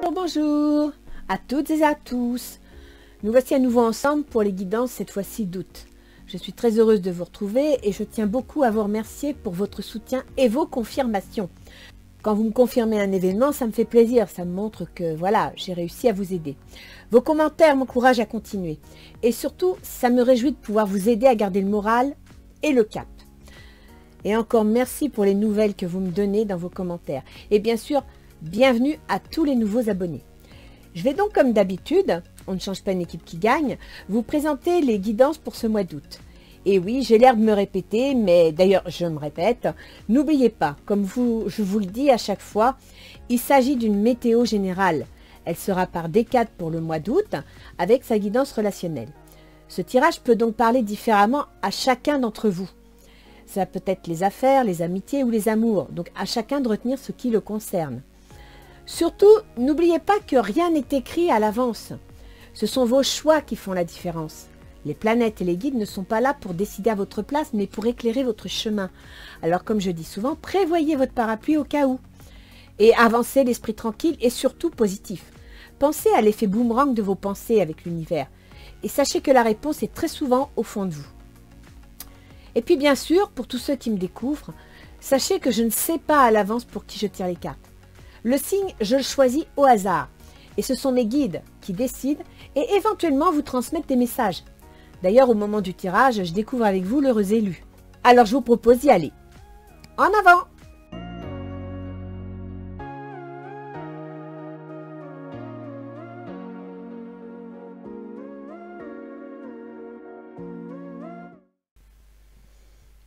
Bonjour à toutes et à tous. Nous voici à nouveau ensemble pour les guidances, cette fois-ci d'août. Je suis très heureuse de vous retrouver et je tiens beaucoup à vous remercier pour votre soutien et vos confirmations. Quand vous me confirmez un événement, ça me fait plaisir, ça me montre que voilà, j'ai réussi à vous aider. Vos commentaires m'encouragent à continuer. Et surtout, ça me réjouit de pouvoir vous aider à garder le moral et le cap. Et encore merci pour les nouvelles que vous me donnez dans vos commentaires. Et bien sûr, bienvenue à tous les nouveaux abonnés. Je vais donc, comme d'habitude, on ne change pas une équipe qui gagne, vous présenter les guidances pour ce mois d'août. Et oui, j'ai l'air de me répéter, mais d'ailleurs, je me répète, n'oubliez pas, comme je vous le dis à chaque fois, il s'agit d'une météo générale. Elle sera par décade pour le mois d'août, avec sa guidance relationnelle. Ce tirage peut donc parler différemment à chacun d'entre vous. Ça peut être les affaires, les amitiés ou les amours, donc à chacun de retenir ce qui le concerne. Surtout, n'oubliez pas que rien n'est écrit à l'avance. Ce sont vos choix qui font la différence. Les planètes et les guides ne sont pas là pour décider à votre place, mais pour éclairer votre chemin. Alors, comme je dis souvent, prévoyez votre parapluie au cas où. Et avancez l'esprit tranquille et surtout positif. Pensez à l'effet boomerang de vos pensées avec l'univers. Et sachez que la réponse est très souvent au fond de vous. Et puis bien sûr, pour tous ceux qui me découvrent, sachez que je ne sais pas à l'avance pour qui je tire les cartes. Le signe, je le choisis au hasard. Et ce sont mes guides qui décident et éventuellement vous transmettent des messages. D'ailleurs, au moment du tirage, je découvre avec vous l'heureux élu. Alors, je vous propose d'y aller. En avant!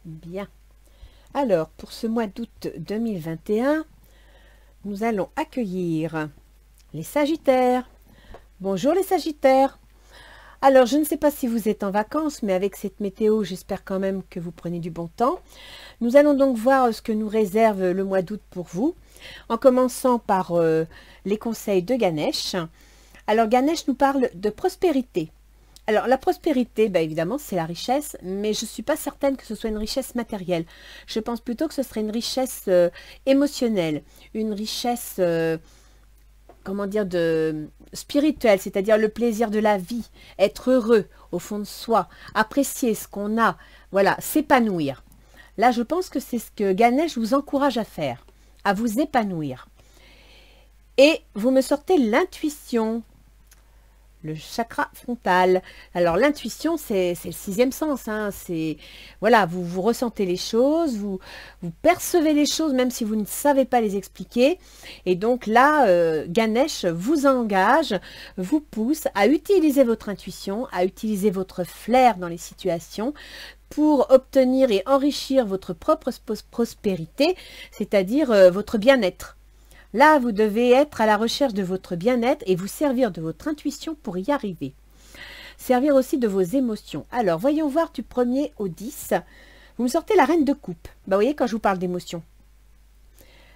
Bien. Alors, pour ce mois d'août 2021, nous allons accueillir les Sagittaires. Bonjour les Sagittaires. Alors, je ne sais pas si vous êtes en vacances, mais avec cette météo, j'espère quand même que vous prenez du bon temps. Nous allons donc voir ce que nous réserve le mois d'août pour vous, en commençant par les conseils de Ganesh. Alors, Ganesh nous parle de prospérité. Alors, la prospérité, évidemment, c'est la richesse, mais je ne suis pas certaine que ce soit une richesse matérielle. Je pense plutôt que ce serait une richesse émotionnelle, une richesse... comment dire, spirituel, c'est-à-dire le plaisir de la vie, être heureux au fond de soi, apprécier ce qu'on a, voilà, s'épanouir. Là, je pense que c'est ce que Ganesh vous encourage à faire, à vous épanouir. Et vous me sortez l'intuition, le chakra frontal. Alors l'intuition, c'est le sixième sens. Hein. C'est voilà, vous ressentez les choses, vous percevez les choses même si vous ne savez pas les expliquer. Et donc là, Ganesh vous engage, vous pousse à utiliser votre intuition, à utiliser votre flair dans les situations pour obtenir et enrichir votre propre prospérité, c'est-à-dire votre bien-être. Là, vous devez être à la recherche de votre bien-être et vous servir de votre intuition pour y arriver. Servir aussi de vos émotions. Alors, voyons voir du 1er au 10. Vous me sortez la reine de coupe. Vous voyez, quand je vous parle d'émotions.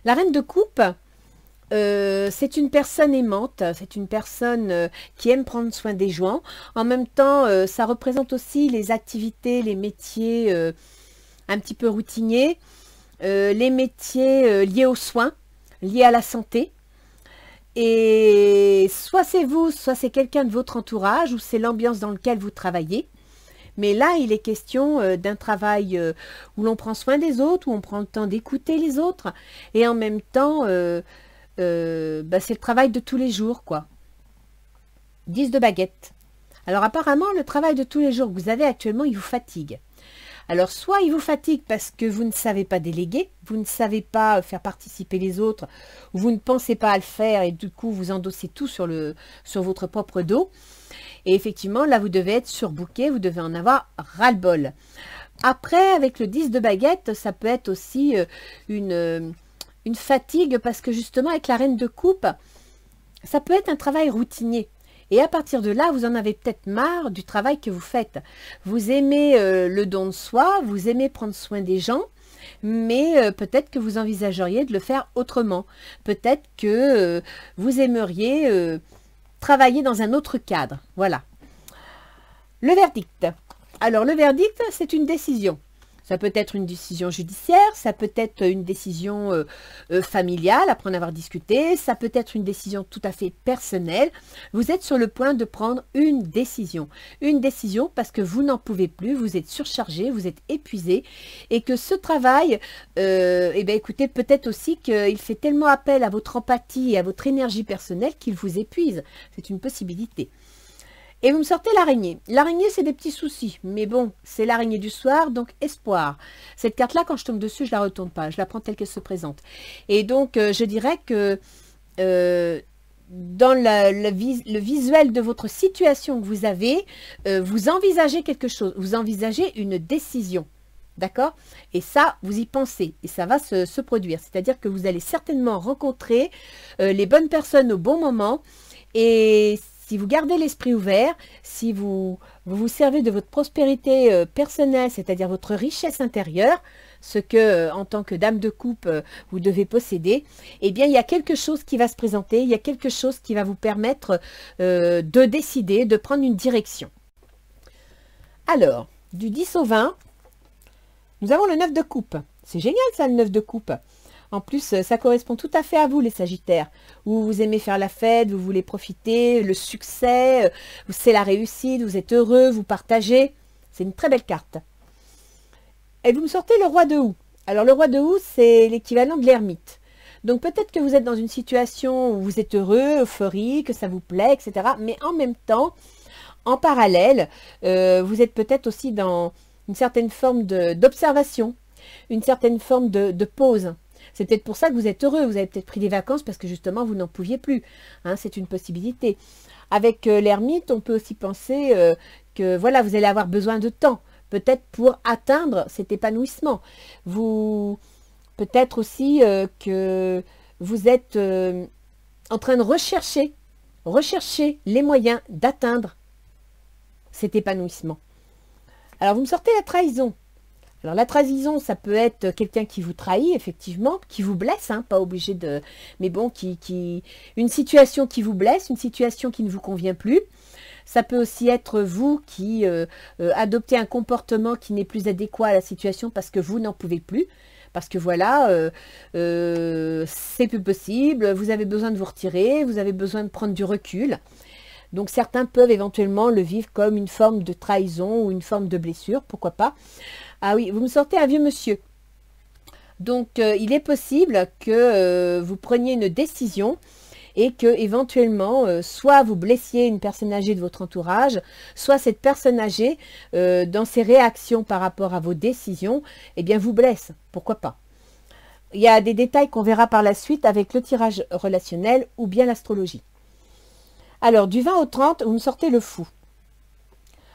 La reine de coupe, c'est une personne aimante. C'est une personne qui aime prendre soin des gens. En même temps, ça représente aussi les activités, les métiers un petit peu routiniers. Les métiers liés aux soins, lié à la santé, et soit c'est vous, soit c'est quelqu'un de votre entourage, ou c'est l'ambiance dans laquelle vous travaillez. Mais là, il est question d'un travail où l'on prend soin des autres, où on prend le temps d'écouter les autres, et en même temps, c'est le travail de tous les jours, quoi. 10 de baguette. Alors apparemment, le travail de tous les jours que vous avez actuellement, il vous fatigue. Alors, soit il vous fatigue parce que vous ne savez pas déléguer, vous ne savez pas faire participer les autres, ou vous ne pensez pas à le faire et du coup, vous endossez tout sur votre propre dos. Et effectivement, là, vous devez être surbooké, vous devez en avoir ras-le-bol. Après, avec le 10 de baguette, ça peut être aussi une fatigue parce que justement, avec la reine de coupe, ça peut être un travail routinier. Et à partir de là, vous en avez peut-être marre du travail que vous faites. Vous aimez le don de soi, vous aimez prendre soin des gens, mais peut-être que vous envisageriez de le faire autrement. Peut-être que vous aimeriez travailler dans un autre cadre. Voilà. Le verdict. Alors, le verdict, c'est une décision. Ça peut être une décision judiciaire, ça peut être une décision familiale, après en avoir discuté, ça peut être une décision tout à fait personnelle. Vous êtes sur le point de prendre une décision. Une décision parce que vous n'en pouvez plus, vous êtes surchargé, vous êtes épuisé et que ce travail, eh bien, écoutez, peut-être aussi qu'il fait tellement appel à votre empathie et à votre énergie personnelle qu'il vous épuise. C'est une possibilité. Et vous me sortez l'araignée. L'araignée, c'est des petits soucis. Mais bon, c'est l'araignée du soir, donc espoir. Cette carte-là, quand je tombe dessus, je ne la retourne pas. Je la prends telle qu'elle se présente. Et donc, je dirais que dans le visuel de votre situation que vous avez, vous envisagez quelque chose. Vous envisagez une décision. D'accord? Et ça, vous y pensez. Et ça va se produire. C'est-à-dire que vous allez certainement rencontrer les bonnes personnes au bon moment. Et si vous gardez l'esprit ouvert, si vous servez de votre prospérité personnelle, c'est-à-dire votre richesse intérieure, ce que, en tant que dame de coupe, vous devez posséder, eh bien, il y a quelque chose qui va se présenter, il y a quelque chose qui va vous permettre de décider, de prendre une direction. Alors, du 10 au 20, nous avons le 9 de coupe. C'est génial ça, le 9 de coupe. En plus, ça correspond tout à fait à vous, les Sagittaires. Vous aimez faire la fête, vous voulez profiter, le succès, c'est la réussite, vous êtes heureux, vous partagez. C'est une très belle carte. Et vous me sortez le roi de houx. Alors, le roi de houx, c'est l'équivalent de l'ermite. Donc, peut-être que vous êtes dans une situation où vous êtes heureux, euphorique, que ça vous plaît, etc. Mais en même temps, en parallèle, vous êtes peut-être aussi dans une certaine forme d'observation, une certaine forme de pause. C'est peut-être pour ça que vous êtes heureux, vous avez peut-être pris des vacances parce que justement vous n'en pouviez plus. Hein, c'est une possibilité. Avec l'ermite, on peut aussi penser que voilà, vous allez avoir besoin de temps, peut-être pour atteindre cet épanouissement. Peut-être aussi que vous êtes en train de rechercher les moyens d'atteindre cet épanouissement. Alors vous me sortez la trahison. Alors la trahison, ça peut être quelqu'un qui vous trahit, effectivement, qui vous blesse, hein, pas obligé de... Mais bon, une situation qui vous blesse, une situation qui ne vous convient plus. Ça peut aussi être vous qui adoptez un comportement qui n'est plus adéquat à la situation parce que vous n'en pouvez plus. Parce que voilà, c'est plus possible, vous avez besoin de vous retirer, vous avez besoin de prendre du recul. Donc certains peuvent éventuellement le vivre comme une forme de trahison ou une forme de blessure, pourquoi pas. Ah oui, vous me sortez un vieux monsieur. Donc il est possible que vous preniez une décision et que éventuellement, soit vous blessiez une personne âgée de votre entourage, soit cette personne âgée, dans ses réactions par rapport à vos décisions, eh bien vous blesse, pourquoi pas. Il y a des détails qu'on verra par la suite avec le tirage relationnel ou bien l'astrologie. Alors, du 20 au 30, vous me sortez le fou.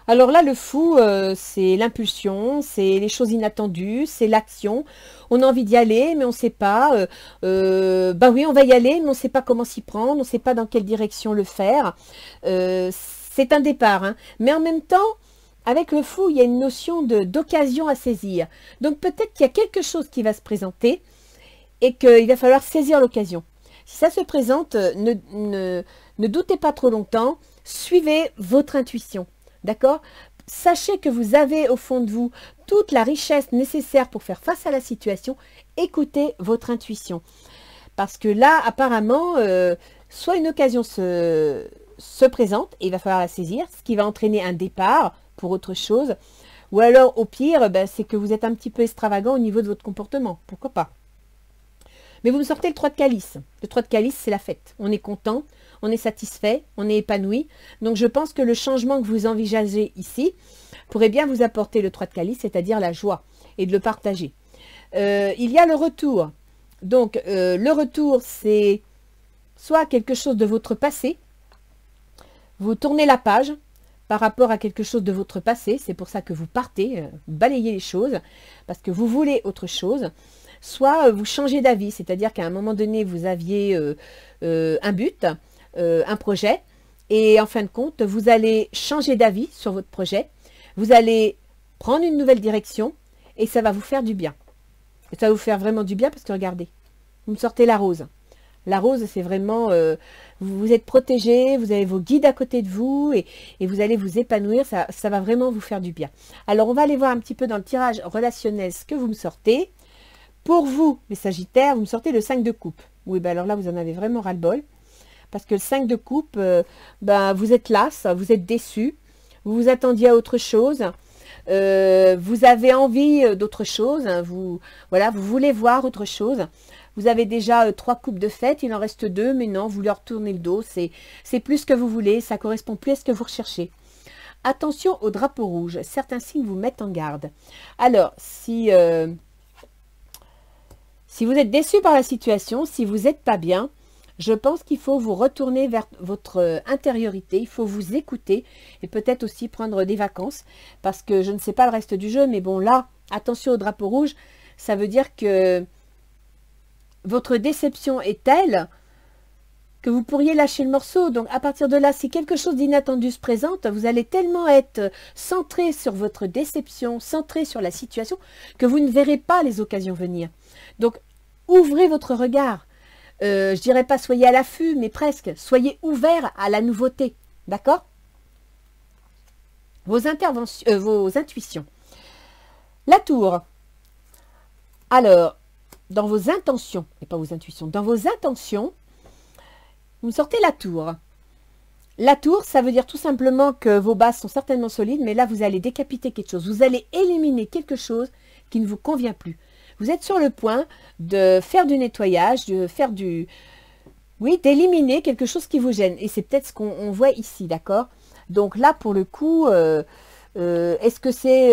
Alors là, le fou, c'est l'impulsion, c'est les choses inattendues, c'est l'action. On a envie d'y aller, mais on ne sait pas. Bah oui, on va y aller, mais on ne sait pas comment s'y prendre, on ne sait pas dans quelle direction le faire. C'est un départ, hein. Mais en même temps, avec le fou, il y a une notion d'occasion à saisir. Donc peut-être qu'il y a quelque chose qui va se présenter et qu'il va falloir saisir l'occasion. Si ça se présente, ne doutez pas trop longtemps, suivez votre intuition, d'accord? Sachez que vous avez au fond de vous toute la richesse nécessaire pour faire face à la situation, écoutez votre intuition. Parce que là, apparemment, soit une occasion se présente et il va falloir la saisir, ce qui va entraîner un départ pour autre chose, ou alors au pire, c'est que vous êtes un petit peu extravagant au niveau de votre comportement, pourquoi pas. Mais vous me sortez le 3 de calice. Le 3 de calice, c'est la fête. On est content, on est satisfait, on est épanoui. Donc, je pense que le changement que vous envisagez ici pourrait bien vous apporter le 3 de calice, c'est-à-dire la joie et de le partager. Il y a le retour. Donc, le retour, c'est soit quelque chose de votre passé. Vous tournez la page par rapport à quelque chose de votre passé. C'est pour ça que vous partez, balayez les choses, parce que vous voulez autre chose. Soit vous changez d'avis, c'est-à-dire qu'à un moment donné, vous aviez un but, un projet, et en fin de compte, vous allez changer d'avis sur votre projet, vous allez prendre une nouvelle direction, et ça va vous faire du bien. Et ça va vous faire vraiment du bien, parce que regardez, vous me sortez la rose. La rose, c'est vraiment, vous êtes protégé, vous avez vos guides à côté de vous et vous allez vous épanouir, ça va vraiment vous faire du bien. Alors, on va aller voir un petit peu dans le tirage relationnel ce que vous me sortez. Pour vous, les Sagittaires, vous me sortez le 5 de coupe. Oui, ben alors là, vous en avez vraiment ras-le-bol. Parce que le 5 de coupe, ben, vous êtes las, vous êtes déçu, vous vous attendiez à autre chose. Vous avez envie d'autre chose, hein, voilà, vous voulez voir autre chose. Vous avez déjà 3 coupes de fête, il en reste 2, mais non, vous leur tournez le dos, c'est plus ce que vous voulez, ça correspond plus à ce que vous recherchez. Attention au drapeau rouge, certains signes vous mettent en garde. Alors, si vous êtes déçu par la situation, si vous n'êtes pas bien, je pense qu'il faut vous retourner vers votre intériorité, il faut vous écouter et peut-être aussi prendre des vacances parce que je ne sais pas le reste du jeu, mais bon là, attention au drapeau rouge, ça veut dire que votre déception est telle que vous pourriez lâcher le morceau. Donc à partir de là, si quelque chose d'inattendu se présente, vous allez tellement être centré sur votre déception, centré sur la situation, que vous ne verrez pas les occasions venir. Donc ouvrez votre regard. Je dirais pas soyez à l'affût, mais presque. Soyez ouvert à la nouveauté. D'accord? Vos intuitions. La tour. Alors, dans vos intentions, et pas vos intuitions, dans vos intentions, vous me sortez la tour. La tour, ça veut dire tout simplement que vos bases sont certainement solides, mais là, vous allez décapiter quelque chose. Vous allez éliminer quelque chose qui ne vous convient plus. Vous êtes sur le point de faire du nettoyage, de faire du... Oui, d'éliminer quelque chose qui vous gêne. Et c'est peut-être ce qu'on voit ici, d'accord? Donc là, pour le coup, est-ce que c'est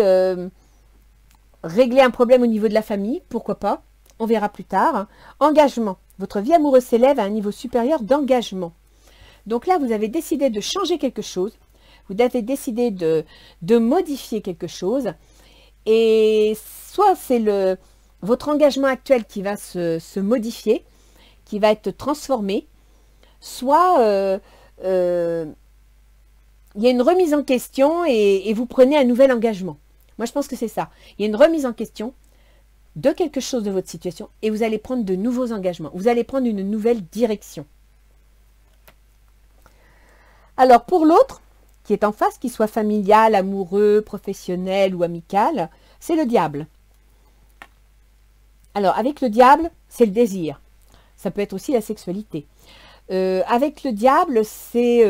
régler un problème au niveau de la famille? Pourquoi pas? On verra plus tard. Engagement. Votre vie amoureuse s'élève à un niveau supérieur d'engagement. Donc là, vous avez décidé de changer quelque chose. Vous avez décidé de modifier quelque chose. Et soit c'est votre engagement actuel qui va se modifier, qui va être transformé, soit il y a une remise en question et vous prenez un nouvel engagement. Moi, je pense que c'est ça. Il y a une remise en question de quelque chose de votre situation et vous allez prendre de nouveaux engagements. Vous allez prendre une nouvelle direction. Alors, pour l'autre, qui est en face, qu'il soit familial, amoureux, professionnel ou amical, c'est le diable. Alors, avec le diable, c'est le désir. Ça peut être aussi la sexualité. Avec le diable, c'est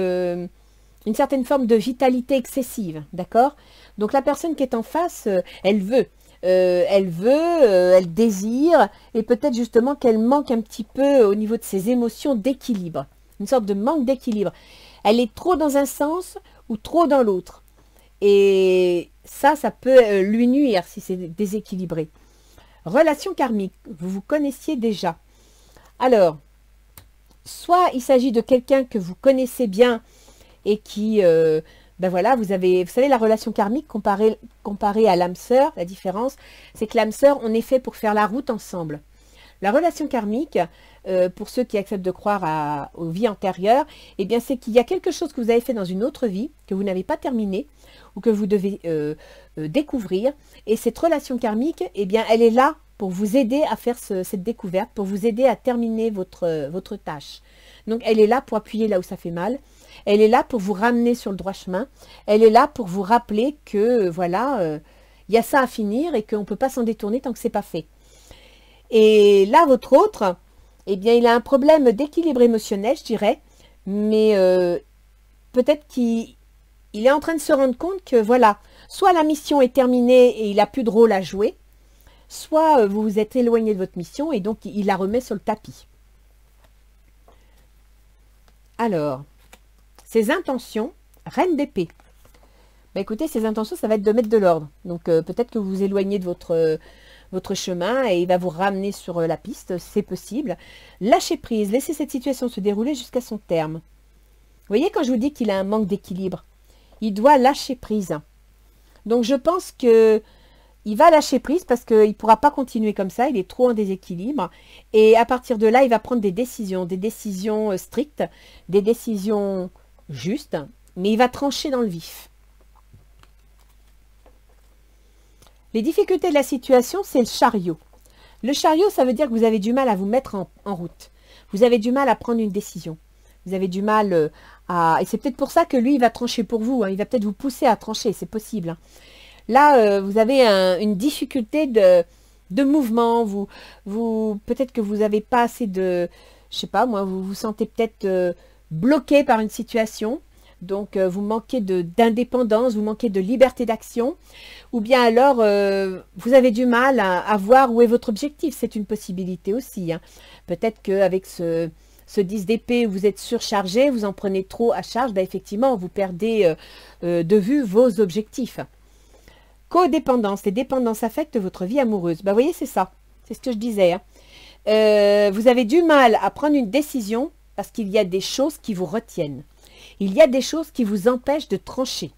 une certaine forme de vitalité excessive, d'accord? Donc, la personne qui est en face, elle veut, elle désire, et peut-être justement qu'elle manque un petit peu au niveau de ses émotions d'équilibre. Une sorte de manque d'équilibre. Elle est trop dans un sens ou trop dans l'autre. Et ça peut lui nuire si c'est déséquilibré. Relation karmique, vous vous connaissiez déjà. Alors, soit il s'agit de quelqu'un que vous connaissez bien et qui, ben voilà, vous savez, la relation karmique comparée à l'âme sœur, la différence, c'est que l'âme sœur, on est fait pour faire la route ensemble. La relation karmique, pour ceux qui acceptent de croire aux vies antérieures, eh bien c'est qu'il y a quelque chose que vous avez fait dans une autre vie, que vous n'avez pas terminé, ou que vous devez découvrir. Et cette relation karmique, eh bien elle est là pour vous aider à faire cette découverte, pour vous aider à terminer votre tâche. Donc elle est là pour appuyer là où ça fait mal. Elle est là pour vous ramener sur le droit chemin. Elle est là pour vous rappeler que voilà, il y a ça à finir et qu'on ne peut pas s'en détourner tant que ce n'est pas fait. Et là, votre autre, eh bien, il a un problème d'équilibre émotionnel, je dirais, mais peut-être qu'il est en train de se rendre compte que, voilà, soit la mission est terminée et il n'a plus de rôle à jouer, soit vous vous êtes éloigné de votre mission et donc il la remet sur le tapis. Alors, ses intentions, reine d'épée. Ben, écoutez, ses intentions, ça va être de mettre de l'ordre. Donc, peut-être que vous vous éloignez de votre chemin et il va vous ramener sur la piste, c'est possible. Lâchez prise, laissez cette situation se dérouler jusqu'à son terme. Vous voyez, quand je vous dis qu'il a un manque d'équilibre, il doit lâcher prise. Donc je pense que il va lâcher prise parce qu'il ne pourra pas continuer comme ça, il est trop en déséquilibre. Et à partir de là, il va prendre des décisions strictes, des décisions justes, mais il va trancher dans le vif. Les difficultés de la situation, c'est le chariot. Le chariot, ça veut dire que vous avez du mal à vous mettre en route. vous avez du mal à prendre une décision. Vous avez du mal à... Et c'est peut-être pour ça que lui, il va trancher pour vous. Hein. Il va peut-être vous pousser à trancher, c'est possible. Hein. Là, vous avez une difficulté de mouvement. Peut-être que vous n'avez pas assez de... Je sais pas, moi, vous vous sentez peut-être bloqué par une situation. Donc, vous manquez d'indépendance, vous manquez de liberté d'action. Ou bien alors, vous avez du mal à voir où est votre objectif. C'est une possibilité aussi. Hein. Peut-être qu'avec ce 10 d'épée, vous êtes surchargé, vous en prenez trop à charge. Ben, effectivement, vous perdez de vue vos objectifs. Codépendance. Les dépendances affectent votre vie amoureuse. Ben, vous voyez, c'est ça. C'est ce que je disais. Hein. Vous avez du mal à prendre une décision parce qu'il y a des choses qui vous retiennent. Il y a des choses qui vous empêchent de trancher.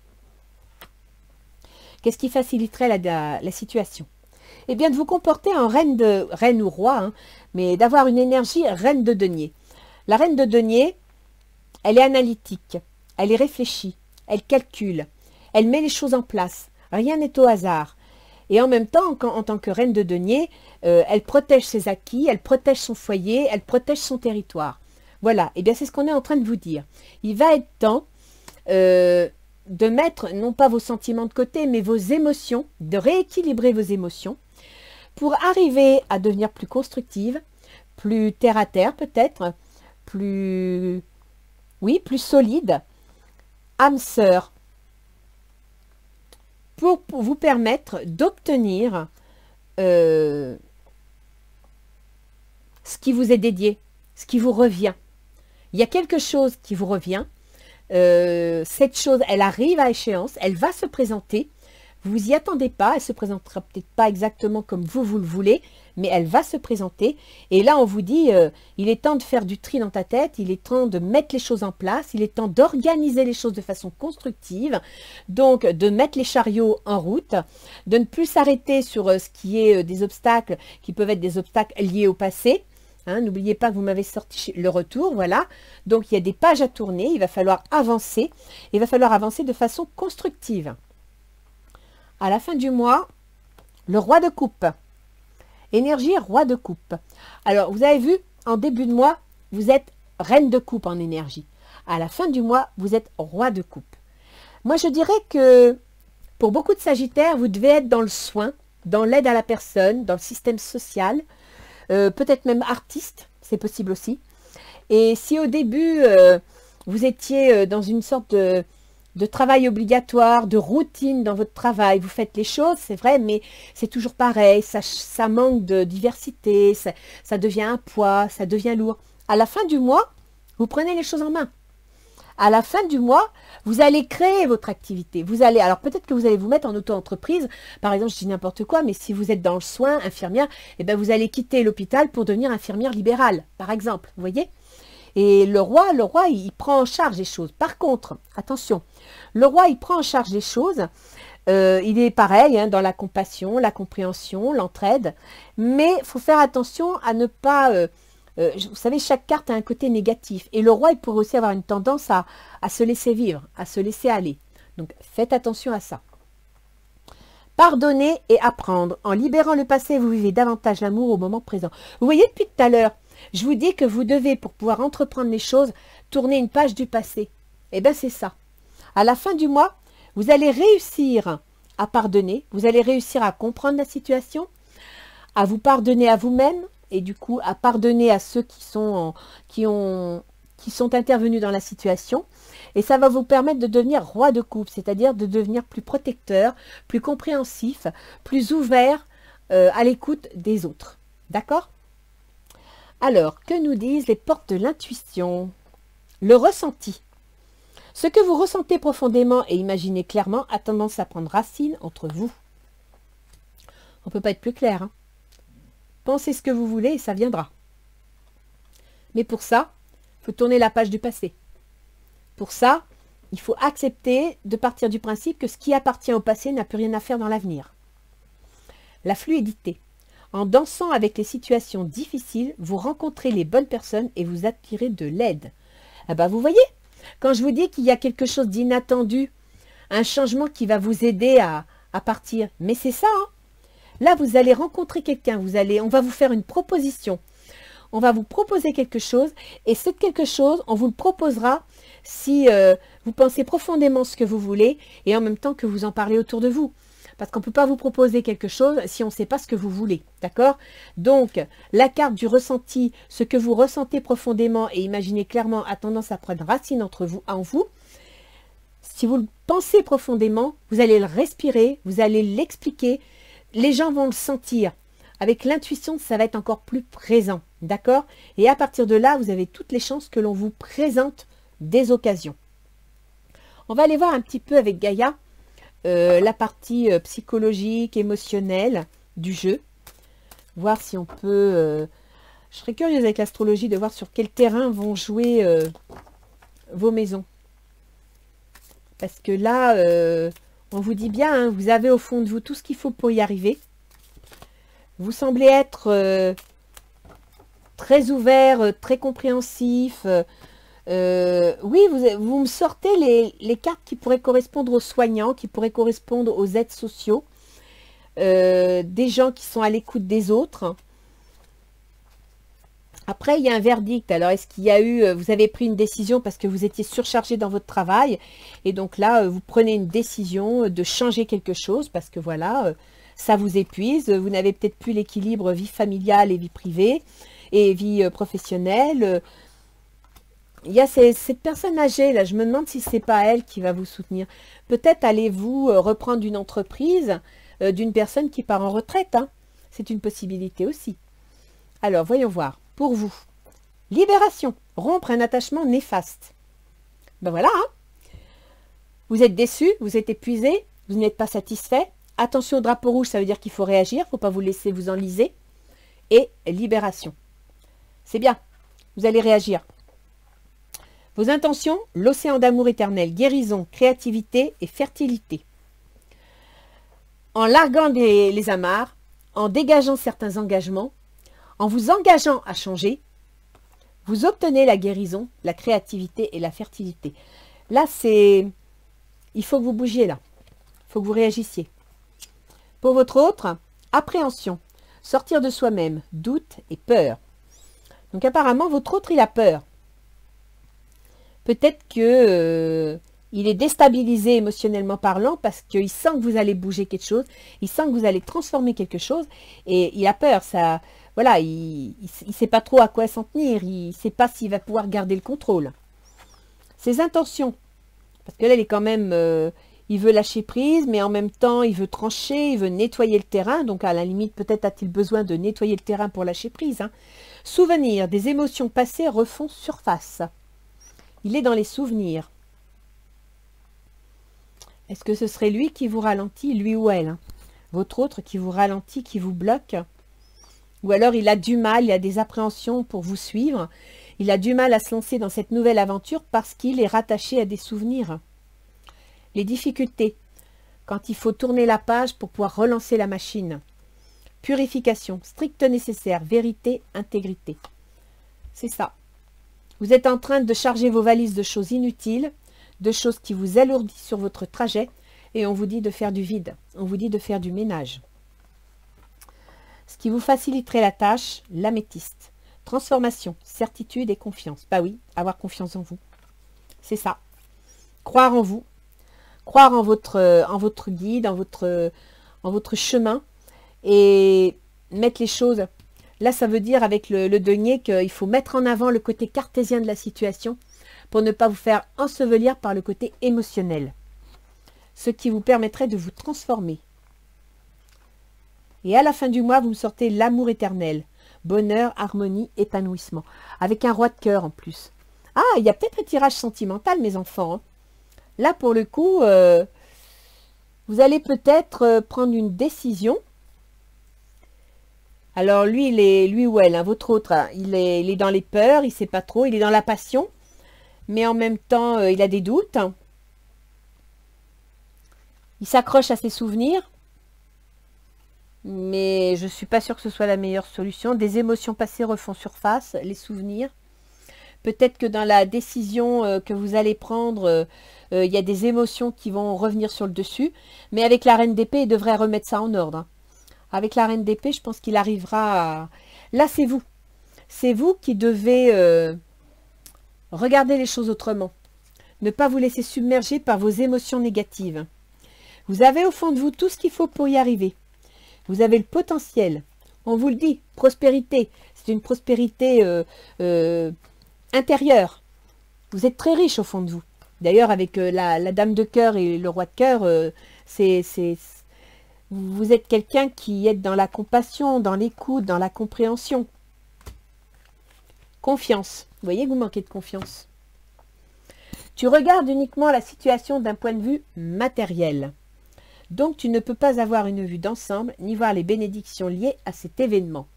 Qu'est-ce qui faciliterait la situation? Eh bien, de vous comporter en reine ou roi, hein, mais d'avoir une énergie reine de denier. La reine de denier, elle est analytique, elle est réfléchie, elle calcule, elle met les choses en place. Rien n'est au hasard. Et en même temps, en tant que reine de denier, elle protège ses acquis, elle protège son foyer, elle protège son territoire. Voilà, et eh bien c'est ce qu'on est en train de vous dire. Il va être temps de mettre, non pas vos sentiments de côté, mais vos émotions, de rééquilibrer vos émotions pour arriver à devenir plus constructive, plus terre à terre peut-être, plus solide, âme sœur, pour vous permettre d'obtenir ce qui vous est dédié, ce qui vous revient. Il y a quelque chose qui vous revient. Cette chose, elle arrive à échéance, elle va se présenter. Vous vous y attendez pas, elle ne se présentera peut-être pas exactement comme vous le voulez, mais elle va se présenter. Et là, on vous dit, il est temps de faire du tri dans ta tête, il est temps de mettre les choses en place, il est temps d'organiser les choses de façon constructive, donc de mettre les chariots en route, de ne plus s'arrêter sur ce qui est des obstacles, qui peuvent être des obstacles liés au passé. Hein, n'oubliez pas que vous m'avez sorti le retour, voilà. Donc, il y a des pages à tourner, il va falloir avancer. Il va falloir avancer de façon constructive. À la fin du mois, le roi de coupe. Énergie roi de coupe. Alors, vous avez vu, en début de mois, vous êtes reine de coupe en énergie. À la fin du mois, vous êtes roi de coupe. Moi, je dirais que pour beaucoup de Sagittaires, vous devez être dans le soin, dans l'aide à la personne, dans le système social, peut-être même artiste, c'est possible aussi. Et si au début, vous étiez dans une sorte de travail obligatoire, de routine dans votre travail, vous faites les choses, c'est vrai, mais c'est toujours pareil, ça manque de diversité, ça devient un poids, ça devient lourd. À la fin du mois, vous prenez les choses en main. À la fin du mois, vous allez créer votre activité. Alors peut-être que vous allez vous mettre en auto-entreprise. Par exemple, je dis n'importe quoi, mais si vous êtes dans le soin, infirmière, eh bien vous allez quitter l'hôpital pour devenir infirmière libérale, par exemple. Vous voyez? Et le roi, il prend en charge les choses. Par contre, attention, le roi, il prend en charge les choses. Il est pareil hein, dans la compassion, la compréhension, l'entraide. Mais il faut faire attention à ne pas... vous savez, chaque carte a un côté négatif. Et le roi, il pourrait aussi avoir une tendance à se laisser vivre, à se laisser aller. Donc, faites attention à ça. Pardonner et apprendre. En libérant le passé, vous vivez davantage l'amour au moment présent. Vous voyez, depuis tout à l'heure, je vous dis que vous devez, pour pouvoir entreprendre les choses, tourner une page du passé. Eh bien, c'est ça. À la fin du mois, vous allez réussir à pardonner. Vous allez réussir à comprendre la situation, à vous pardonner à vous-même, et du coup à pardonner à ceux qui sont intervenus dans la situation. Et ça va vous permettre de devenir roi de coupe, c'est-à-dire de devenir plus protecteur, plus compréhensif, plus ouvert à l'écoute des autres. D'accord? Alors, que nous disent les portes de l'intuition? Le ressenti. Ce que vous ressentez profondément et imaginez clairement a tendance à prendre racine entre vous. On ne peut pas être plus clair, hein? Pensez ce que vous voulez et ça viendra. Mais pour ça, il faut tourner la page du passé. Pour ça, il faut accepter de partir du principe que ce qui appartient au passé n'a plus rien à faire dans l'avenir. La fluidité. En dansant avec les situations difficiles, vous rencontrez les bonnes personnes et vous attirez de l'aide. Ah ben vous voyez, quand je vous dis qu'il y a quelque chose d'inattendu, un changement qui va vous aider à partir, mais c'est ça, hein. Là, vous allez rencontrer quelqu'un, on va vous faire une proposition. on va vous proposer quelque chose et ce quelque chose, on vous le proposera si vous pensez profondément ce que vous voulez et en même temps que vous en parlez autour de vous. Parce qu'on ne peut pas vous proposer quelque chose si on ne sait pas ce que vous voulez. D'accord? Donc, la carte du ressenti, ce que vous ressentez profondément et imaginez clairement a tendance à prendre racine en vous. Si vous le pensez profondément, vous allez le respirer, vous allez l'expliquer. Les gens vont le sentir. Avec l'intuition, ça va être encore plus présent. D'accord? Et à partir de là, vous avez toutes les chances que l'on vous présente des occasions. On va aller voir un petit peu avec Gaïa la partie psychologique, émotionnelle du jeu. Voir si on peut... je serais curieuse avec l'astrologie de voir sur quel terrain vont jouer vos maisons. Parce que là, on vous dit bien, hein, vous avez au fond de vous tout ce qu'il faut pour y arriver. Vous semblez être très ouvert, très compréhensif. Oui, vous me sortez les cartes qui pourraient correspondre aux soignants, qui pourraient correspondre aux aides sociaux, des gens qui sont à l'écoute des autres. Après, il y a un verdict. Alors, est-ce qu'il y a eu, vous avez pris une décision parce que vous étiez surchargé dans votre travail et donc là, vous prenez une décision de changer quelque chose parce que voilà, ça vous épuise. Vous n'avez peut-être plus l'équilibre vie familiale et vie privée et vie professionnelle. Il y a cette personne âgée, là, je me demande si ce n'est pas elle qui va vous soutenir. Peut-être allez-vous reprendre une entreprise d'une personne qui part en retraite. Hein. C'est une possibilité aussi. Alors, voyons voir. Pour vous, libération, rompre un attachement néfaste. Ben voilà, hein. Vous êtes déçu, vous êtes épuisé, vous n'êtes pas satisfait. Attention au drapeau rouge, ça veut dire qu'il faut réagir, il ne faut pas vous laisser vous enliser. Et libération. C'est bien, vous allez réagir. Vos intentions, l'océan d'amour éternel, guérison, créativité et fertilité. En larguant les amarres, en dégageant certains engagements, en vous engageant à changer, vous obtenez la guérison, la créativité et la fertilité. Là, il faut que vous bougiez là. Il faut que vous réagissiez. Pour votre autre, appréhension, sortir de soi-même, doute et peur. Donc apparemment, votre autre, il a peur. Peut-être que il est déstabilisé émotionnellement parlant parce qu'il sent que vous allez bouger quelque chose, il sent que vous allez transformer quelque chose et il a peur. Ça, voilà, il ne sait pas trop à quoi s'en tenir, il ne sait pas s'il va pouvoir garder le contrôle. Ses intentions, parce que là, il est quand même, il veut lâcher prise, mais en même temps, il veut trancher, il veut nettoyer le terrain. Donc, à la limite, peut-être a-t-il besoin de nettoyer le terrain pour lâcher prise. Hein. Souvenirs, des émotions passées refont surface. Il est dans les souvenirs. Est-ce que ce serait lui qui vous ralentit, lui ou elle, hein? Votre autre qui vous ralentit, qui vous bloque? Ou alors il a du mal, il a des appréhensions pour vous suivre. Il a du mal à se lancer dans cette nouvelle aventure parce qu'il est rattaché à des souvenirs. Les difficultés, quand il faut tourner la page pour pouvoir relancer la machine. Purification, strict nécessaire, vérité, intégrité. C'est ça. Vous êtes en train de charger vos valises de choses inutiles, de choses qui vous alourdissent sur votre trajet et on vous dit de faire du vide, on vous dit de faire du ménage. Ce qui vous faciliterait la tâche, l'améthyste. Transformation, certitude et confiance. Bah oui, avoir confiance en vous. C'est ça. Croire en vous, croire en votre guide, en votre chemin et mettre les choses... Là, ça veut dire avec le denier qu'il faut mettre en avant le côté cartésien de la situation pour ne pas vous faire ensevelir par le côté émotionnel. Ce qui vous permettrait de vous transformer. Et à la fin du mois, vous me sortez l'amour éternel. Bonheur, harmonie, épanouissement. Avec un roi de cœur en plus. Ah, il y a peut-être un tirage sentimental, mes enfants. Hein. Là, pour le coup, vous allez peut-être prendre une décision. Alors lui ou elle, hein, votre autre, hein, il est dans les peurs, il ne sait pas trop, il est dans la passion, mais en même temps, il a des doutes. Il s'accroche à ses souvenirs, mais je ne suis pas sûre que ce soit la meilleure solution. Des émotions passées refont surface, les souvenirs. Peut-être que dans la décision que vous allez prendre, il y a des émotions qui vont revenir sur le dessus, mais avec la reine d'épée, il devrait remettre ça en ordre. Hein. Avec la reine d'épée, je pense qu'il arrivera à... Là, c'est vous. c'est vous qui devez regarder les choses autrement. Ne pas vous laisser submerger par vos émotions négatives. Vous avez au fond de vous tout ce qu'il faut pour y arriver. Vous avez le potentiel. On vous le dit, prospérité. C'est une prospérité intérieure. Vous êtes très riche au fond de vous. D'ailleurs, avec la dame de cœur et le roi de cœur, vous êtes quelqu'un qui est dans la compassion, dans l'écoute, dans la compréhension. Confiance. Vous voyez que vous manquez de confiance. Tu regardes uniquement la situation d'un point de vue matériel. Donc, tu ne peux pas avoir une vue d'ensemble, ni voir les bénédictions liées à cet événement.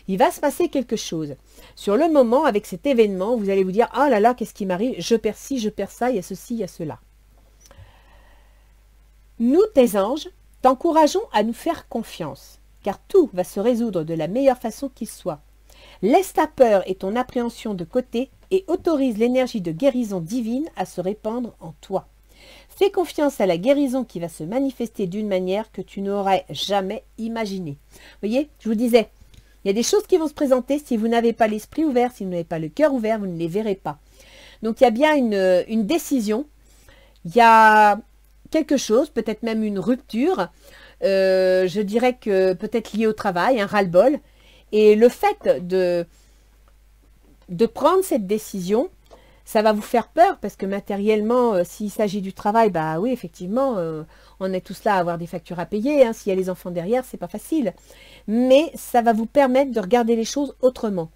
Il va se passer quelque chose. Sur le moment, avec cet événement, vous allez vous dire « Oh là là, qu'est-ce qui m'arrive? Je perds ci, je perds ça, il y a ceci, il y a cela. » Nous, tes anges, t'encourageons à nous faire confiance, car tout va se résoudre de la meilleure façon qu'il soit. Laisse ta peur et ton appréhension de côté et autorise l'énergie de guérison divine à se répandre en toi. Fais confiance à la guérison qui va se manifester d'une manière que tu n'aurais jamais imaginée. Vous voyez, je vous disais, il y a des choses qui vont se présenter. Si vous n'avez pas l'esprit ouvert, si vous n'avez pas le cœur ouvert, vous ne les verrez pas. Donc, il y a bien une décision. Il y a quelque chose, peut-être même une rupture. Je dirais que peut-être liée au travail, un ras-le-bol. Et le fait de prendre cette décision, ça va vous faire peur parce que matériellement, s'il s'agit du travail, bah oui, effectivement, on est tous là à avoir des factures à payer. Hein. S'il y a les enfants derrière, c'est pas facile. Mais ça va vous permettre de regarder les choses autrement.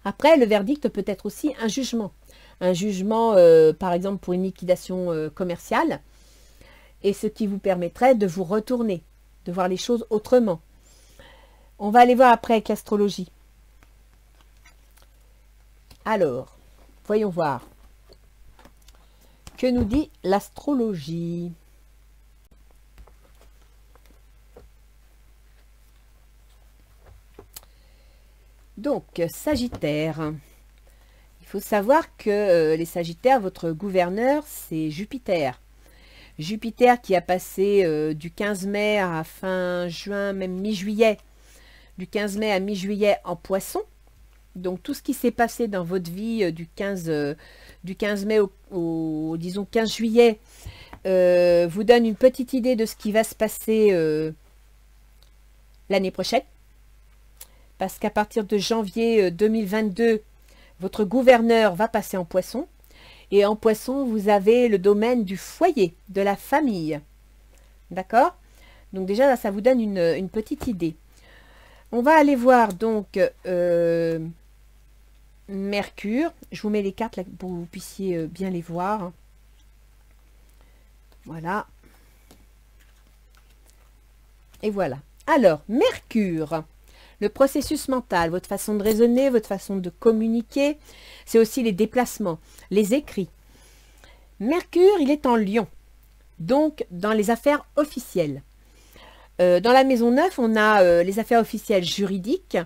Après, le verdict peut être aussi un jugement. Un jugement, par exemple, pour une liquidation commerciale. Et ce qui vous permettrait de vous retourner, de voir les choses autrement. On va aller voir après avec l'astrologie. Alors, voyons voir. Que nous dit l'astrologie? Donc, Sagittaire. Il faut savoir que les Sagittaires, votre gouverneur, c'est Jupiter. Jupiter qui a passé du 15 mai à fin juin, même mi-juillet, du 15 mai à mi-juillet en Poisson. Donc, tout ce qui s'est passé dans votre vie du 15 mai au, disons, 15 juillet vous donne une petite idée de ce qui va se passer l'année prochaine. Parce qu'à partir de janvier 2022, votre gouverneur va passer en Poisson. Et en Poisson, vous avez le domaine du foyer, de la famille. D'accord? Donc déjà, là, ça vous donne une petite idée. On va aller voir donc Mercure. Je vous mets les cartes là pour que vous puissiez bien les voir. Voilà. Et voilà. Alors, Mercure. Le processus mental, votre façon de raisonner, votre façon de communiquer, c'est aussi les déplacements, les écrits. Mercure, il est en Lion, donc dans les affaires officielles. Dans la maison 9, on a les affaires officielles juridiques,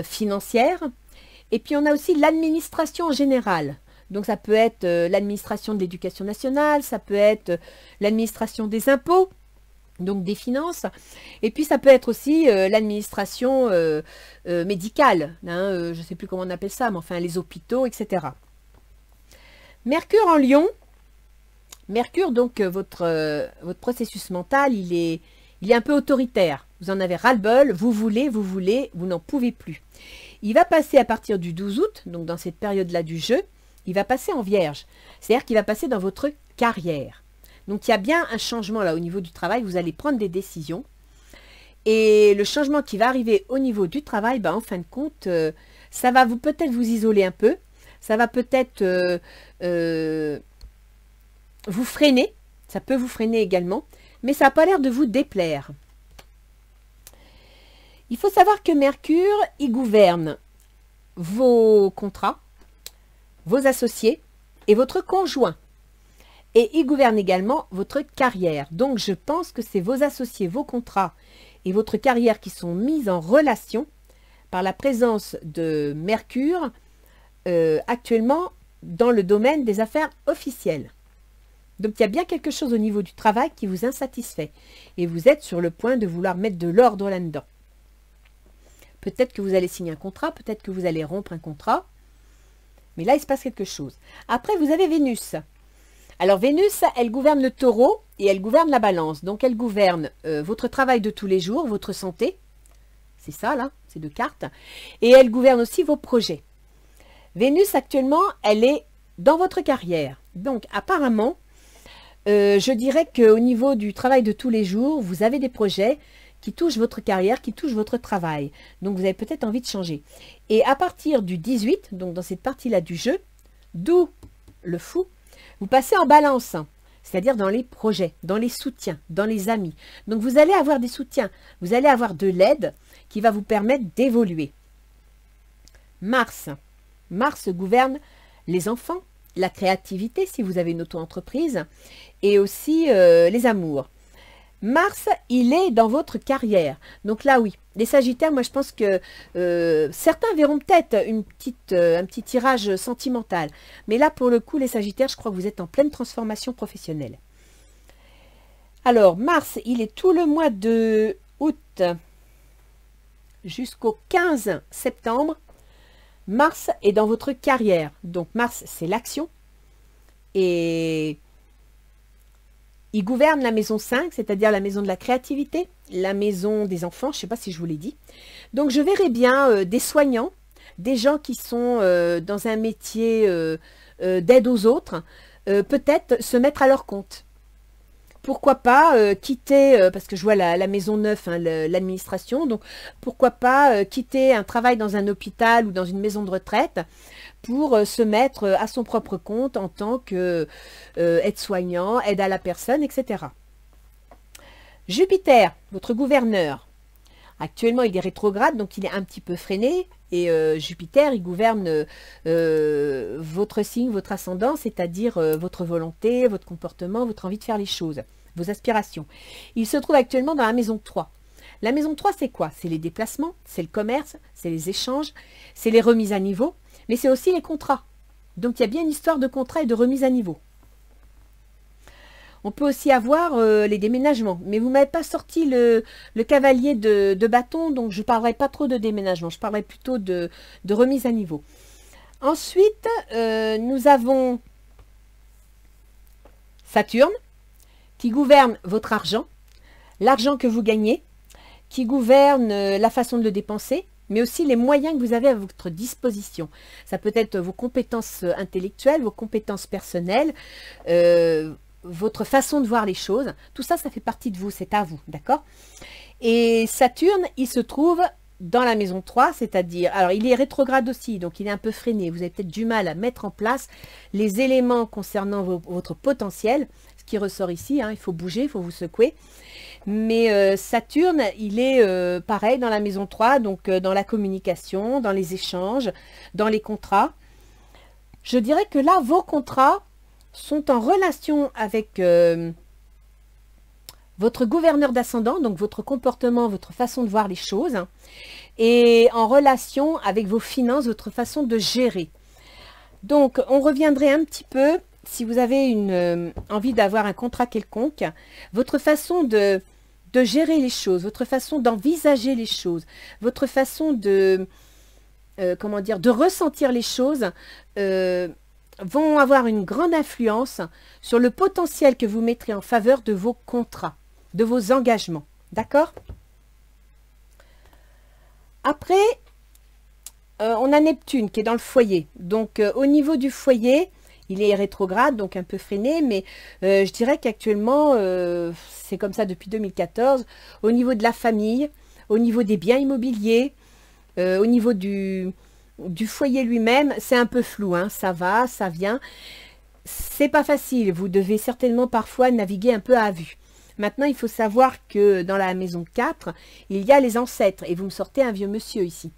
financières, et puis on a aussi l'administration en général. Donc ça peut être l'administration de l'éducation nationale, ça peut être l'administration des impôts, donc des finances, et puis ça peut être aussi l'administration médicale, hein, je ne sais plus comment on appelle ça, mais enfin les hôpitaux, etc. Mercure en Lion, Mercure, donc votre processus mental, il est un peu autoritaire, vous en avez ras-le-bol, vous voulez, vous n'en pouvez plus. Il va passer à partir du 12 août, donc dans cette période-là du jeu, il va passer en Vierge, c'est-à-dire qu'il va passer dans votre carrière. Donc, il y a bien un changement là au niveau du travail. Vous allez prendre des décisions. Et le changement qui va arriver au niveau du travail, ben, en fin de compte, ça va peut-être vous isoler un peu. Ça va peut-être vous freiner. Ça peut vous freiner également. Mais ça n'a pas l'air de vous déplaire. Il faut savoir que Mercure, il gouverne vos contrats, vos associés et votre conjoint. Et il gouverne également votre carrière. Donc, je pense que c'est vos associés, vos contrats et votre carrière qui sont mis en relation par la présence de Mercure actuellement dans le domaine des affaires officielles. Donc, il y a bien quelque chose au niveau du travail qui vous insatisfait. Et vous êtes sur le point de vouloir mettre de l'ordre là-dedans. Peut-être que vous allez signer un contrat, peut-être que vous allez rompre un contrat. Mais là, il se passe quelque chose. Après, vous avez Vénus. Alors, Vénus, elle gouverne le taureau et elle gouverne la balance. Donc, elle gouverne votre travail de tous les jours, votre santé. C'est ça, là, c'est 2 cartes. Et elle gouverne aussi vos projets. Vénus, actuellement, elle est dans votre carrière. Donc, apparemment, je dirais qu'au niveau du travail de tous les jours, vous avez des projets qui touchent votre carrière, qui touchent votre travail. Donc, vous avez peut-être envie de changer. Et à partir du 18, donc dans cette partie-là du jeu, d'où le fou, vous passez en balance, c'est-à-dire dans les projets, dans les soutiens, dans les amis. Donc, vous allez avoir des soutiens, vous allez avoir de l'aide qui va vous permettre d'évoluer. Mars. Mars gouverne les enfants, la créativité si vous avez une auto-entreprise et aussi les amours. Mars, il est dans votre carrière. Donc là, oui, les Sagittaires, moi je pense que certains verront peut-être un petit tirage sentimental. Mais là, pour le coup, les Sagittaires, je crois que vous êtes en pleine transformation professionnelle. Alors, Mars, il est tout le mois de août jusqu'au 15 septembre. Mars est dans votre carrière. Donc, Mars, c'est l'action. Et il gouverne la maison 5, c'est-à-dire la maison de la créativité, la maison des enfants, je ne sais pas si je vous l'ai dit. Donc, je verrai bien des soignants, des gens qui sont dans un métier d'aide aux autres, peut-être se mettre à leur compte. Pourquoi pas quitter, parce que je vois la maison 9, hein, l'administration, donc pourquoi pas quitter un travail dans un hôpital ou dans une maison de retraite pour se mettre à son propre compte en tant que aide-soignant, aide à la personne, etc. Jupiter, votre gouverneur, actuellement il est rétrograde, donc il est un petit peu freiné, et Jupiter, il gouverne votre signe, votre ascendant, c'est-à-dire votre volonté, votre comportement, votre envie de faire les choses, vos aspirations. Il se trouve actuellement dans la maison 3. La maison 3, c'est quoi? C'est les déplacements, c'est le commerce, c'est les échanges, c'est les remises à niveau, mais c'est aussi les contrats. Donc, il y a bien une histoire de contrat et de remise à niveau. On peut aussi avoir les déménagements. Mais vous ne m'avez pas sorti le cavalier de bâton, donc je ne parlerai pas trop de déménagement. Je parlerai plutôt de remise à niveau. Ensuite, nous avons Saturne, qui gouverne votre argent, l'argent que vous gagnez, qui gouverne la façon de le dépenser, mais aussi les moyens que vous avez à votre disposition. Ça peut être vos compétences intellectuelles, vos compétences personnelles, votre façon de voir les choses. Tout ça, ça fait partie de vous, c'est à vous, d'accord? Et Saturne, il se trouve dans la maison 3, c'est-à-dire, alors il est rétrograde aussi, donc il est un peu freiné. Vous avez peut-être du mal à mettre en place les éléments concernant votre potentiel, ce qui ressort ici, hein, il faut bouger, il faut vous secouer. Mais Saturne, il est pareil dans la maison 3, donc dans la communication, dans les échanges, dans les contrats. Je dirais que là, vos contrats sont en relation avec votre gouverneur d'ascendant, donc votre comportement, votre façon de voir les choses, hein, et en relation avec vos finances, votre façon de gérer. Donc, on reviendrait un petit peu, si vous avez envie d'avoir un contrat quelconque, votre façon de gérer les choses, votre façon d'envisager les choses, votre façon de, comment dire, de ressentir les choses, vont avoir une grande influence sur le potentiel que vous mettrez en faveur de vos contrats, de vos engagements. D'accord? Après, on a Neptune qui est dans le foyer. Donc, au niveau du foyer, il est rétrograde, donc un peu freiné, mais je dirais qu'actuellement, c'est comme ça depuis 2014. Au niveau de la famille, au niveau des biens immobiliers, au niveau du foyer lui-même, c'est un peu flou, hein, ça va, ça vient. C'est pas facile, vous devez certainement parfois naviguer un peu à vue. Maintenant, il faut savoir que dans la maison 4, il y a les ancêtres, et vous me sortez un vieux monsieur ici.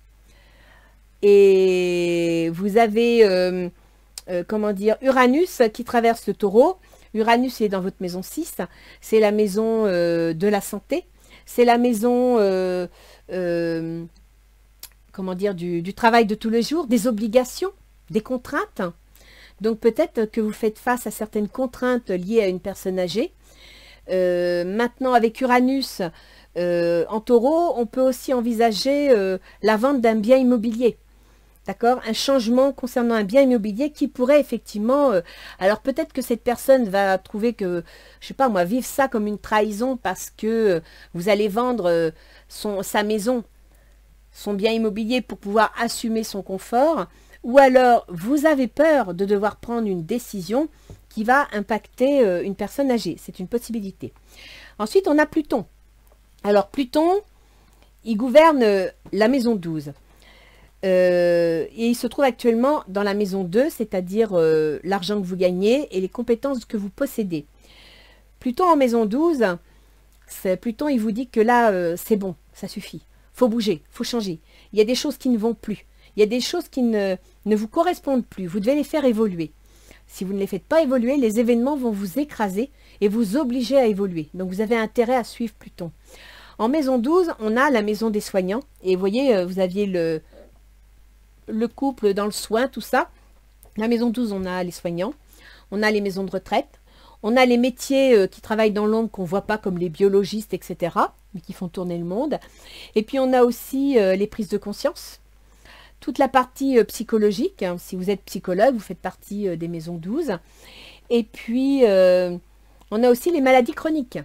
Et vous avez, comment dire, Uranus qui traverse le taureau. Uranus est dans votre maison 6, c'est la maison de la santé, c'est la maison... comment dire, du travail de tous les jours, des obligations, des contraintes. Donc peut-être que vous faites face à certaines contraintes liées à une personne âgée. Maintenant avec Uranus, En taureau, on peut aussi envisager la vente d'un bien immobilier. D'accord? Un changement concernant un bien immobilier qui pourrait effectivement... alors peut-être que cette personne va trouver que, je sais pas moi, vivre ça comme une trahison parce que vous allez vendre sa maison, son bien immobilier pour pouvoir assumer son confort. Ou alors vous avez peur de devoir prendre une décision qui va impacter une personne âgée. C'est une possibilité. Ensuite, on a Pluton. Alors Pluton, il gouverne la maison 12. Et il se trouve actuellement dans la maison 2, c'est-à-dire l'argent que vous gagnez et les compétences que vous possédez. Pluton en maison 12, Pluton il vous dit que là, c'est bon, ça suffit. Faut bouger, faut changer. Il y a des choses qui ne vont plus. Il y a des choses qui ne vous correspondent plus. Vous devez les faire évoluer. Si vous ne les faites pas évoluer, les événements vont vous écraser et vous obliger à évoluer. Donc vous avez intérêt à suivre Pluton. En maison 12, on a la maison des soignants. Et vous voyez, vous aviez le couple dans le soin, tout ça. La maison 12, on a les soignants. On a les maisons de retraite. On a les métiers qui travaillent dans l'ombre qu'on ne voit pas, comme les biologistes, etc. Mais qui font tourner le monde. Et puis on a aussi les prises de conscience. Toute la partie psychologique, hein, si vous êtes psychologue, vous faites partie des maisons 12. Et puis, on a aussi les maladies chroniques.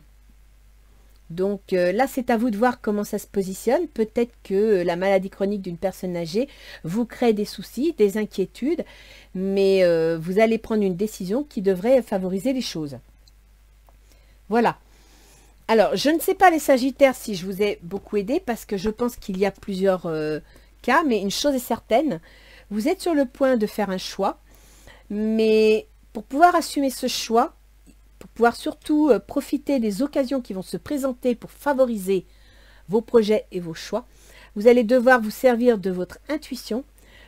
Donc là, c'est à vous de voir comment ça se positionne. Peut-être que la maladie chronique d'une personne âgée vous crée des soucis, des inquiétudes, mais vous allez prendre une décision qui devrait favoriser les choses. Voilà. Alors, je ne sais pas les Sagittaires si je vous ai beaucoup aidé, parce que je pense qu'il y a plusieurs... cas, mais une chose est certaine, vous êtes sur le point de faire un choix, mais pour pouvoir assumer ce choix, pour pouvoir surtout profiter des occasions qui vont se présenter pour favoriser vos projets et vos choix, vous allez devoir vous servir de votre intuition,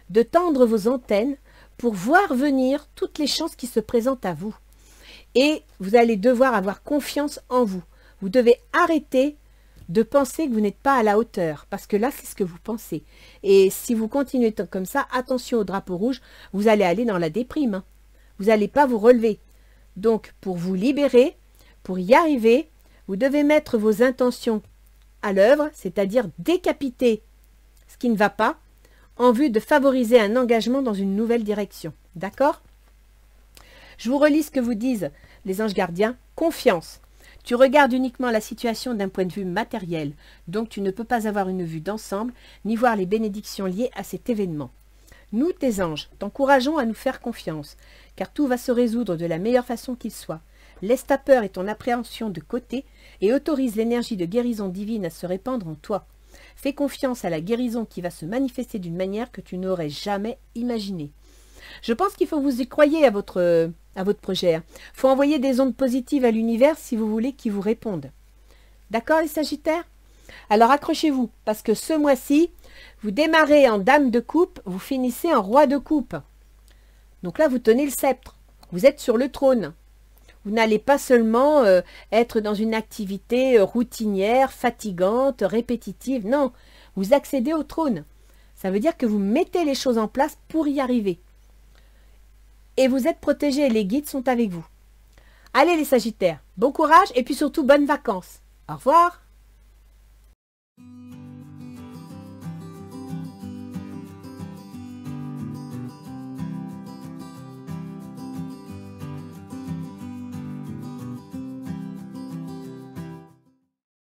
de tendre vos antennes pour voir venir toutes les chances qui se présentent à vous. Et vous allez devoir avoir confiance en vous. Vous devez arrêter de penser que vous n'êtes pas à la hauteur, parce que là, c'est ce que vous pensez. Et si vous continuez comme ça, attention au drapeau rouge, vous allez aller dans la déprime. Hein. Vous n'allez pas vous relever. Donc, pour vous libérer, pour y arriver, vous devez mettre vos intentions à l'œuvre, c'est-à-dire décapiter ce qui ne va pas, en vue de favoriser un engagement dans une nouvelle direction. D'accord? Je vous relis ce que vous disent les anges gardiens. Confiance. Tu regardes uniquement la situation d'un point de vue matériel, donc tu ne peux pas avoir une vue d'ensemble, ni voir les bénédictions liées à cet événement. Nous, tes anges, t'encourageons à nous faire confiance, car tout va se résoudre de la meilleure façon qu'il soit. Laisse ta peur et ton appréhension de côté, et autorise l'énergie de guérison divine à se répandre en toi. Fais confiance à la guérison qui va se manifester d'une manière que tu n'aurais jamais imaginée. Je pense qu'il faut que vous y croyiez à votre projet. Il faut envoyer des ondes positives à l'univers si vous voulez qu'il vous réponde. D'accord les Sagittaires? Alors accrochez-vous, parce que ce mois-ci, vous démarrez en dame de coupe, vous finissez en roi de coupe. Donc là, vous tenez le sceptre. Vous êtes sur le trône. Vous n'allez pas seulement être dans une activité routinière, fatigante, répétitive. Non, vous accédez au trône. Ça veut dire que vous mettez les choses en place pour y arriver. Et vous êtes protégés, les guides sont avec vous. Allez les Sagittaires, bon courage et puis surtout bonnes vacances. Au revoir.